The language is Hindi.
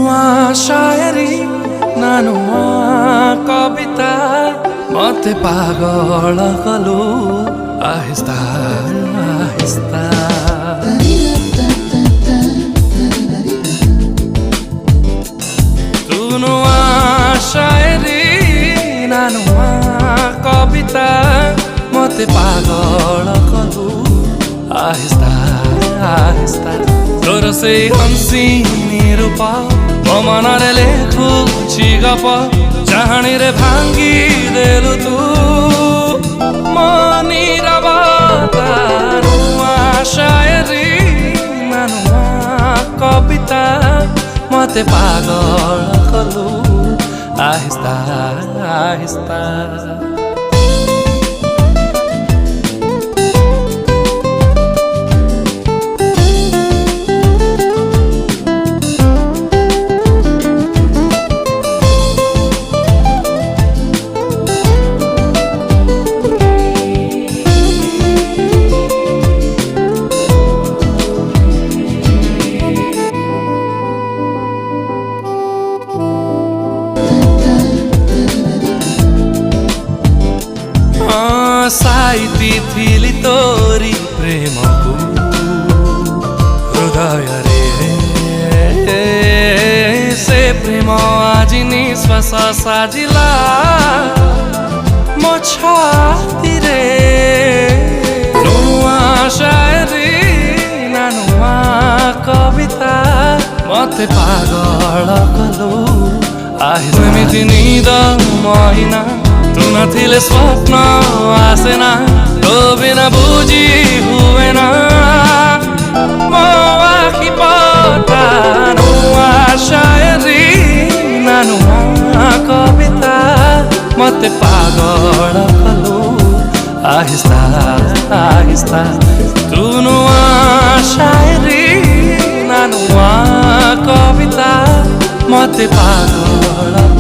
नुआ शायरी नानुआ कविता मते पागल कलु आहिस्ता आहिस्ता तू नुआ शायरी नानुआ कविता मते पागल कलु आहिस्ता आहिस्ता तोर से हंसिनी रूप मनरे लेखुची गप चाहणी रे भांगी देलु तू मनीर बाता नुआ शायरी नुआ कविता मते पागल कलु आहिस्ता आहिस्ता साइती थिली तोरी प्रेम को हृदय रे से प्रेम आज निश्वास साजिला मो छाती रे नुआ शायरी नुआ कविता मते पागल कलु आहिस्ता निद महिना तू नथिले स्वप्न आसेना तो बिना बुझी हुए ना मो आखि पता नुआ शायरी नुआ कविता मते पागल कलु आहिस्ता आहिस्ता तू नुआ शायरी नुआ कविता मते पागल